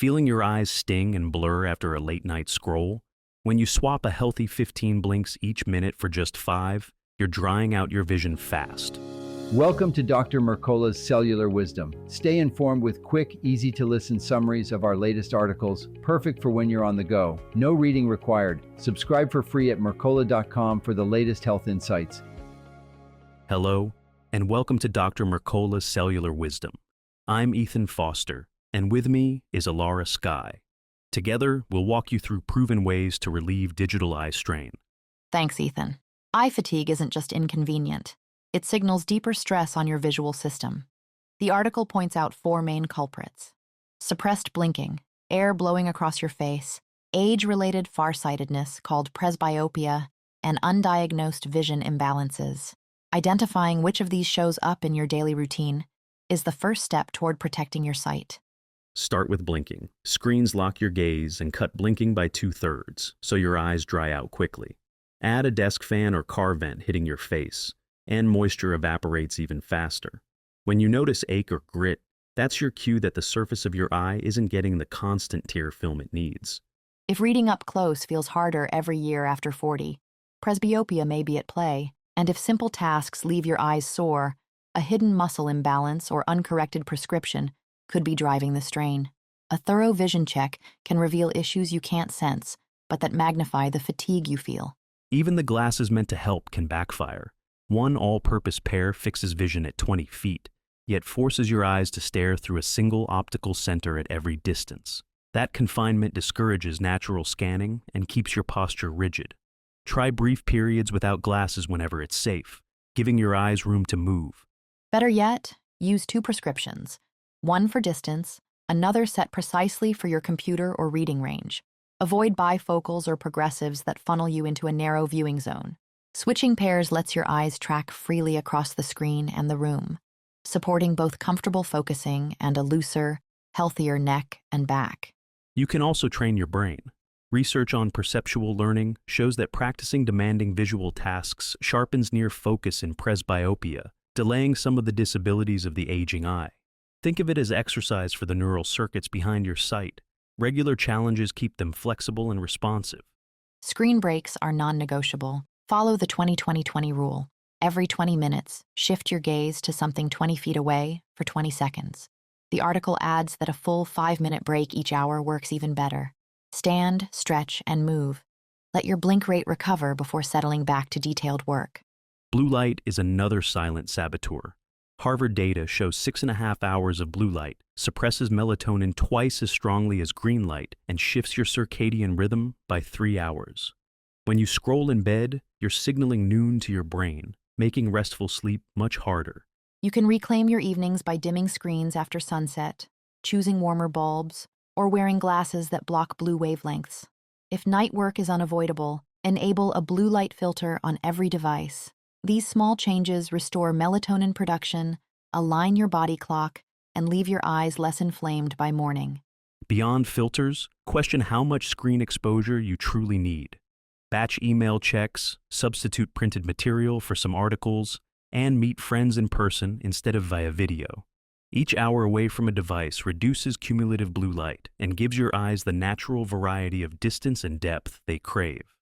Feeling your eyes sting and blur after a late night scroll? When you swap a healthy 15 blinks each minute for just 5, you're drying out your vision fast. Welcome to Dr. Mercola's Cellular Wisdom. Stay informed with quick, easy-to-listen summaries of our latest articles, perfect for when you're on the go. No reading required. Subscribe for free at Mercola.com for the latest health insights. Hello, and welcome to Dr. Mercola's Cellular Wisdom. I'm Ethan Foster, and with me is Alara Skye. Together, we'll walk you through proven ways to relieve digital eye strain. Thanks, Ethan. Eye fatigue isn't just inconvenient. It signals deeper stress on your visual system. The article points out 4 main culprits: suppressed blinking, air blowing across your face, age-related farsightedness called presbyopia, and undiagnosed vision imbalances. Identifying which of these shows up in your daily routine is the first step toward protecting your sight. Start with blinking. Screens lock your gaze and cut blinking by 2/3, so your eyes dry out quickly. Add a desk fan or car vent hitting your face, and moisture evaporates even faster. When you notice ache or grit, that's your cue that the surface of your eye isn't getting the constant tear film it needs. If reading up close feels harder every year after 40, presbyopia may be at play, and if simple tasks leave your eyes sore, a hidden muscle imbalance or uncorrected prescription could be driving the strain. A thorough vision check can reveal issues you can't sense, but that magnify the fatigue you feel. Even the glasses meant to help can backfire. One all-purpose pair fixes vision at 20 feet, yet forces your eyes to stare through a single optical center at every distance. That confinement discourages natural scanning and keeps your posture rigid. Try brief periods without glasses whenever it's safe, giving your eyes room to move. Better yet, use 2 prescriptions, one for distance, another set precisely for your computer or reading range. Avoid bifocals or progressives that funnel you into a narrow viewing zone. Switching pairs lets your eyes track freely across the screen and the room, supporting both comfortable focusing and a looser, healthier neck and back. You can also train your brain. Research on perceptual learning shows that practicing demanding visual tasks sharpens near focus in presbyopia, delaying some of the disabilities of the aging eye. Think of it as exercise for the neural circuits behind your sight. Regular challenges keep them flexible and responsive. Screen breaks are non-negotiable. Follow the 20-20-20 rule. Every 20 minutes, shift your gaze to something 20 feet away for 20 seconds. The article adds that a full 5-minute break each hour works even better. Stand, stretch, and move. Let your blink rate recover before settling back to detailed work. Blue light is another silent saboteur. Harvard data shows 6.5 hours of blue light suppresses melatonin twice as strongly as green light and shifts your circadian rhythm by 3 hours. When you scroll in bed, you're signaling noon to your brain, making restful sleep much harder. You can reclaim your evenings by dimming screens after sunset, choosing warmer bulbs, or wearing glasses that block blue wavelengths. If night work is unavoidable, enable a blue light filter on every device. These small changes restore melatonin production, align your body clock, and leave your eyes less inflamed by morning. Beyond filters, question how much screen exposure you truly need. Batch email checks, substitute printed material for some articles, and meet friends in person instead of via video. Each hour away from a device reduces cumulative blue light and gives your eyes the natural variety of distance and depth they crave.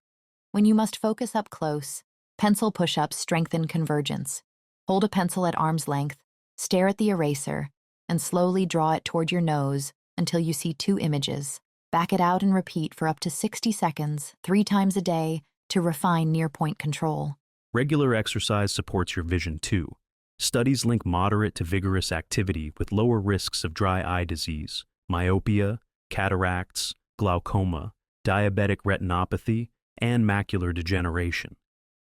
When you must focus up close, pencil push-ups strengthen convergence. Hold a pencil at arm's length, stare at the eraser, and slowly draw it toward your nose until you see 2 images. Back it out and repeat for up to 60 seconds, 3 times a day, to refine near-point control. Regular exercise supports your vision too. Studies link moderate to vigorous activity with lower risks of dry eye disease, myopia, cataracts, glaucoma, diabetic retinopathy, and macular degeneration.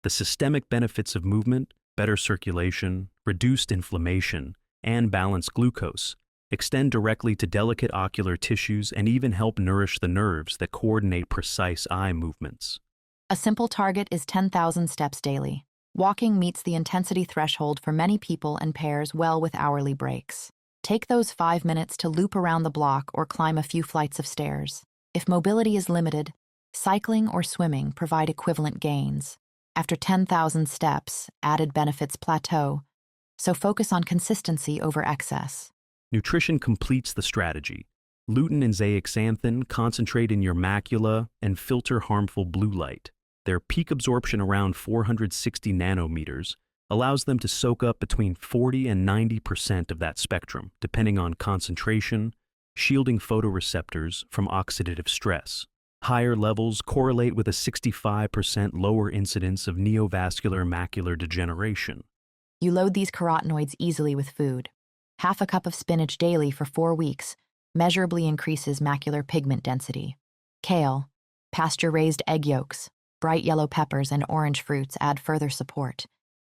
The systemic benefits of movement, better circulation, reduced inflammation, and balanced glucose extend directly to delicate ocular tissues and even help nourish the nerves that coordinate precise eye movements. A simple target is 10,000 steps daily. Walking meets the intensity threshold for many people and pairs well with hourly breaks. Take those 5 minutes to loop around the block or climb a few flights of stairs. If mobility is limited, cycling or swimming provide equivalent gains. After 10,000 steps, added benefits plateau, so focus on consistency over excess. Nutrition completes the strategy. Lutein and zeaxanthin concentrate in your macula and filter harmful blue light. Their peak absorption around 460 nanometers allows them to soak up between 40 and 90% of that spectrum, depending on concentration, shielding photoreceptors from oxidative stress. Higher levels correlate with a 65% lower incidence of neovascular macular degeneration. You load these carotenoids easily with food. Half a cup of spinach daily for 4 weeks measurably increases macular pigment density. Kale, pasture-raised egg yolks, bright yellow peppers, and orange fruits add further support,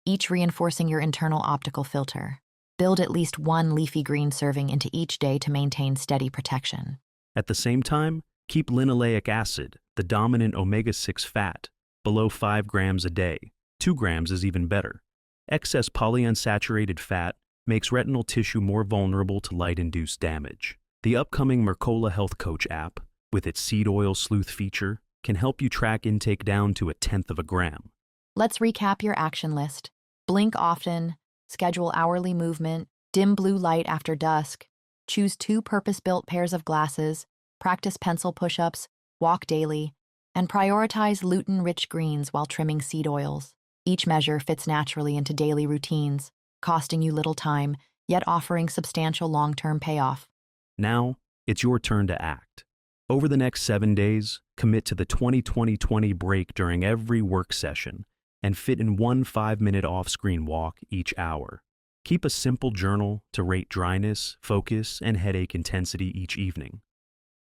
each reinforcing your internal optical filter. Build at least 1 leafy green serving into each day to maintain steady protection. At the same time, keep linoleic acid, the dominant omega-6 fat, below 5 grams a day. 2 grams is even better. Excess polyunsaturated fat makes retinal tissue more vulnerable to light-induced damage. The upcoming Mercola Health Coach app, with its seed oil sleuth feature, can help you track intake down to 1/10 of a gram. Let's recap your action list. Blink often, schedule hourly movement, dim blue light after dusk, choose 2 purpose-built pairs of glasses, practice pencil push-ups, walk daily, and prioritize lutein-rich greens while trimming seed oils. Each measure fits naturally into daily routines, costing you little time, yet offering substantial long-term payoff. Now, it's your turn to act. Over the next 7 days, commit to the 20-20-20 break during every work session and fit in 1 5-minute off-screen walk each hour. Keep a simple journal to rate dryness, focus, and headache intensity each evening.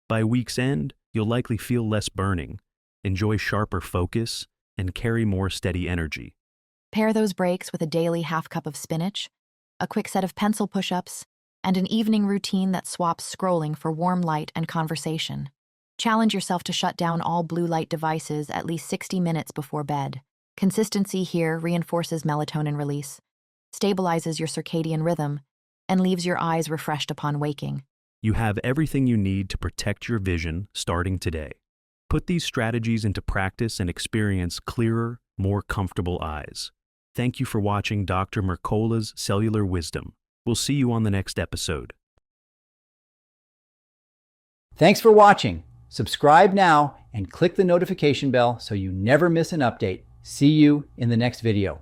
By week's end, you'll likely feel less burning, enjoy sharper focus, and carry more steady energy. Pair those breaks with a daily half cup of spinach, a quick set of pencil push-ups, and an evening routine that swaps scrolling for warm light and conversation. Challenge yourself to shut down all blue light devices at least 60 minutes before bed. Consistency here reinforces melatonin release, stabilizes your circadian rhythm, and leaves your eyes refreshed upon waking. You have everything you need to protect your vision starting today. Put these strategies into practice and experience clearer, more comfortable eyes. Thank you for watching Dr. Mercola's Cellular Wisdom. We'll see you on the next episode. Thanks for watching. Subscribe now and click the notification bell so you never miss an update. See you in the next video.